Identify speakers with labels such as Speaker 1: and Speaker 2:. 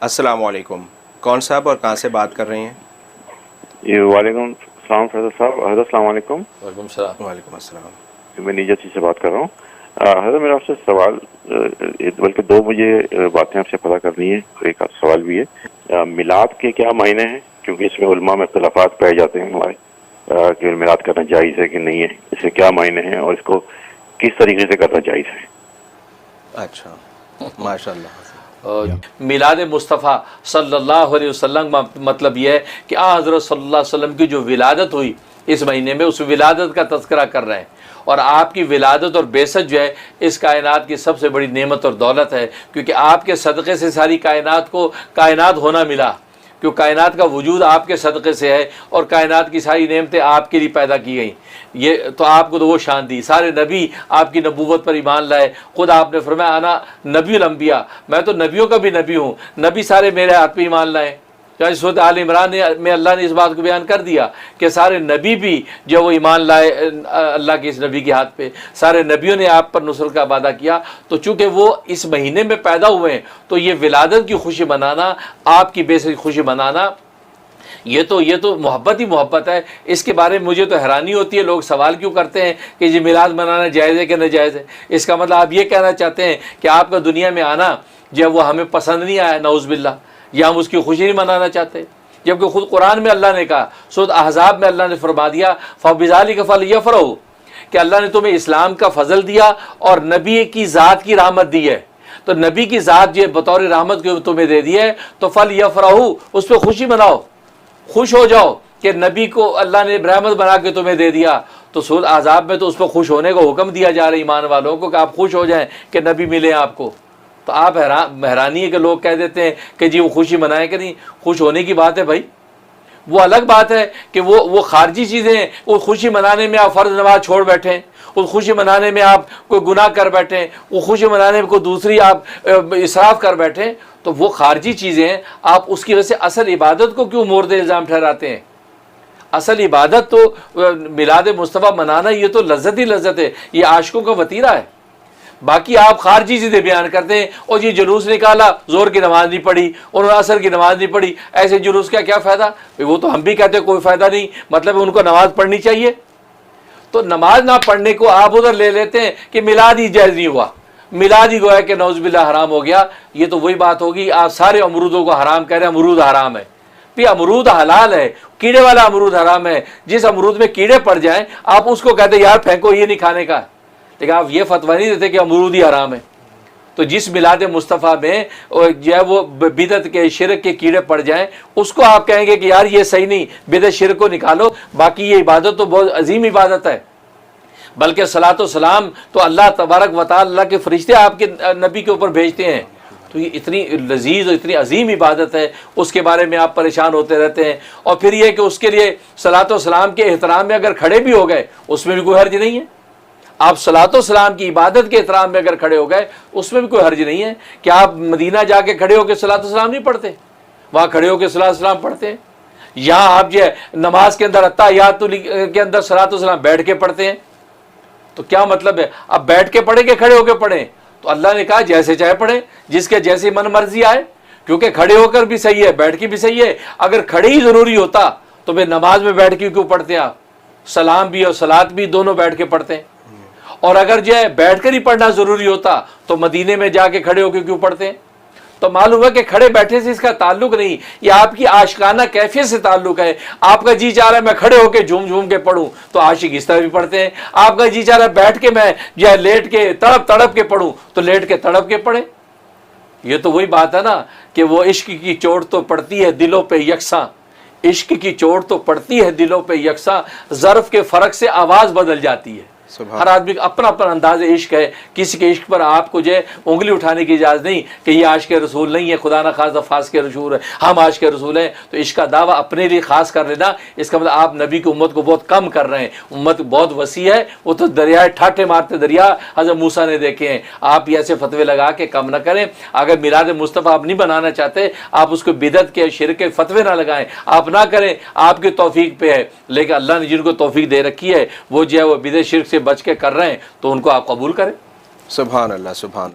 Speaker 1: अस्सलाम वालेकुम, कौन साहब और कहाँ से बात कर रहे हैं?
Speaker 2: ये वालेकुम सलाम फैज़ल साहब। हज़रत अस्सलाम वालेकुम।
Speaker 3: वालेकुम सलाम।
Speaker 1: वालेकुम अस्सलाम।
Speaker 2: मैं नीजत से बात कर रहा हूँ। हज़रत मेरा आपसे सवाल, बल्कि दो मुझे बातें आपसे पता करनी है, एक सवाल भी है। मिलाद के क्या मायने हैं, क्योंकि इसमें उलमा में इख्तिलाफात पाए जाते हैं हमारे कि मिलाद करना जायज़ है कि नहीं है, इसके क्या मायने हैं और इसको किस तरीके से करना जायज़ है।
Speaker 1: अच्छा, माशाअल्लाह।
Speaker 3: मिलाद मुस्तफ़ा सल्लल्लाहु अलैहि वसल्लम का मतलब यह है कि हज़रत सल्लल्लाहु अलैहि वसल्लम की जो विलादत हुई इस महीने में, उस विलादत का तज़किरा कर रहे हैं। और आपकी विलादत और बेसत जो है इस कायनात की सबसे बड़ी नेमत और दौलत है, क्योंकि आपके सदक़े से सारी कायनात होना मिला, क्योंकि कायनात का वजूद आपके सदक़े से है और कायनात की सारी नेमतें आपके लिए पैदा की गई। ये तो आपको तो वो शान दी, सारे नबी आपकी नबूवत पर ईमान लाए। खुद आपने फरमाया अना नबीउल अंबिया, मैं तो नबियों का भी नबी हूँ, नबी सारे मेरे हाथ पे ईमान लाए। जैसे सूरत आल इमरान में अल्लाह ने इस बात को बयान कर दिया कि सारे नबी भी जो वो ईमान लाए अल्लाह के इस नबी के हाथ पे, सारे नबियों ने आप पर नुसरत का वादा किया। तो चूँकि वो इस महीने में पैदा हुए हैं, तो ये विलादत की खुशी मनाना, आपकी बेसत की खुशी मनाना, ये तो मोहब्बत ही मोहब्बत है। इसके बारे में मुझे तो हैरानी होती है, लोग सवाल क्यों करते हैं कि ये मिलाद मनाना जायज़ है कि नाजायज़ है। इसका मतलब आप ये कहना चाहते हैं कि आपका दुनिया में आना जब वो हमें पसंद नहीं आया, नऊज़ुबिल्लाह, या हम उसकी खुशी नहीं मनाना चाहते, जबकि खुद कुरान में अल्लाह ने कहा, सूरत अहज़ाब में अल्लाह ने फरमा दिया फ़बिज़ालिका फ़लयफ़रहू, कि अल्लाह ने तुम्हें इस्लाम का फ़ज़ल दिया और नबी की ज़ात की रहमत दी है। तो नबी की ज़ात जो बतौर रहमत के तुम्हें दे दी है, तो फ़लयफ़रहू, उस पर खुशी मनाओ, खुश हो जाओ कि नबी को अल्लाह ने रहमत बना के तुम्हें दे दिया। तो सूरत अहज़ाब में तो उस पर खुश होने का हुक्म दिया जा रहा है ईमान वालों को कि आप खुश हो जाएं कि नबी मिले आपको। तो आप हैरानी है कि लोग कह देते हैं कि जी वो खुशी मनाएं कि नहीं। खुश होने की बात है भाई, वो अलग बात है कि वो खारजी चीज़ें हैं। उस खुशी मनाने में आप फ़र्ज़ नमाज छोड़ बैठें, उस खुशी मनाने में आप कोई गुनाह कर बैठें, वो खुशी मनाने में कोई दूसरी आप इसराफ कर बैठें, तो वो खारजी चीज़ें हैं। आप उसकी वजह से असल इबादत को क्यों मोर्द इल्ज़ाम ठहराते हैं? असल इबादत तो मिलाद मुस्तफ़ा मनाना, ये तो लज्जत ही लज्जत है, ये आशिकों का वतीरा है। बाकी आप खारजी चीज़ें बयान करते हैं, और ये जुलूस निकाला, ज़ोर की नमाज नहीं पढ़ी, उन्होंने असर की नमाज नहीं पढ़ी, ऐसे जुलूस का क्या फ़ायदा? वो तो हम भी कहते हैं कोई फ़ायदा नहीं, मतलब उनको नमाज पढ़नी चाहिए। तो नमाज ना पढ़ने को आप उधर ले लेते हैं कि मिलाद ही जायज़ नहीं हुआ, मिलाद ही गोया कि नौज़ुबिल्लाह हराम हो गया। ये तो वही बात होगी, आप सारे अमरूदों को हराम कह रहे हैं, अमरूद हराम है। भी अमरूद हलाल है, कीड़े वाला अमरूद हराम है। जिस अमरूद में कीड़े पड़ जाएं आप उसको कहते यार फेंको, ये नहीं खाने का, लेकिन आप ये फतवा नहीं देते कि अमरूद ही हराम है। तो जिस मिलाद मुस्तफ़ा में जो है वो बिदत के शिरक के कीड़े पड़ जाएं, उसको आप कहेंगे कि यार ये सही नहीं, बिदत शिरक को निकालो। बाकी ये इबादत तो बहुत अजीम इबादत है, बल्कि सलातो सलाम तो अल्लाह तबारक व तआला के फरिश्ते आपके नबी के ऊपर भेजते हैं। तो ये इतनी लजीज और इतनी अजीम इबादत है, उसके बारे में आप परेशान होते रहते हैं। और फिर ये कि उसके लिए सलातो सलाम के एहतराम में अगर खड़े भी हो गए, उसमें भी कोई हर्ज नहीं है। आप सलातो सलाम की इबादत के एहतराम में अगर खड़े हो गए, उसमें भी कोई हर्ज नहीं है। कि आप मदीना जाके खड़े होकर सलातो सलाम नहीं पढ़ते, वहाँ खड़े होकर सलातो सलाम पढ़ते हैं। यहाँ आप जो है नमाज के अंदर अत्ताहियात के अंदर सलातो सलाम बैठ के पढ़ते हैं। तो क्या मतलब है? अब बैठ के पढ़े कि खड़े होकर पढ़ें? तो अल्लाह ने कहा जैसे चाहे पढ़े, जिसके जैसी मन मर्जी आए, क्योंकि खड़े होकर भी सही है, बैठ के भी सही है। अगर खड़े ही ज़रूरी होता तो फिर नमाज में बैठ के क्यों पढ़ते आप? सलाम भी और सलात भी दोनों बैठ के पढ़ते हैं। और अगर जो है बैठ कर ही पढ़ना ज़रूरी होता तो मदीने में जाके खड़े होकर क्यों पढ़ते हैं? तो मालूम है कि खड़े बैठे से इसका ताल्लुक नहीं, ये आपकी आशिकाना कैफियत से ताल्लुक है। आपका जी चाह रहा है मैं खड़े होकर झूम झूम के पढ़ूं, तो आशिक इस तरह भी पढ़ते हैं। आपका जी चाह रहा है बैठ के मैं जो है लेट के तड़प तड़प के पढ़ूं, तो लेट के तड़प के पढ़े। ये तो वही बात है ना कि वो इश्क की चोट तो पड़ती है दिलों पे यकसा, इश्क की चोट तो पड़ती है दिलों पे यकसा, ज़र्फ के फ़र्क से आवाज़ बदल जाती है। हर आदमी का अपना अपना अंदाज इश्क है। किसी के इश्क पर आपको जो है उंगली उठाने की इजाज़त नहीं कि ये आशिक रसूल नहीं है, खुदा ना खासा फास के रसूल है, हम आशिक रसूल हैं। तो इश्क का दावा अपने लिए ख़ास कर लेना, इसका मतलब आप नबी की उम्मत को बहुत कम कर रहे हैं। उम्मत बहुत वसी है, वो तो दरियाए ठाटे मारते दरिया हज़रत मूसा ने देखे हैं। आप ऐसे फतवे लगा के कम ना करें। अगर मिलाद मुस्तफ़ा आप नहीं बनाना चाहते, आप उसको बिदत के शिरक के फतवे ना लगाएं, आप ना करें, आपकी तौफीक पे है। लेकिन अल्लाह ने जिनको तौफीक दे रखी है वो जो है वो बिदत शिरक से बच के कर रहे हैं, तो उनको आप कबूल करें।
Speaker 1: सुभान अल्लाह, सुभान।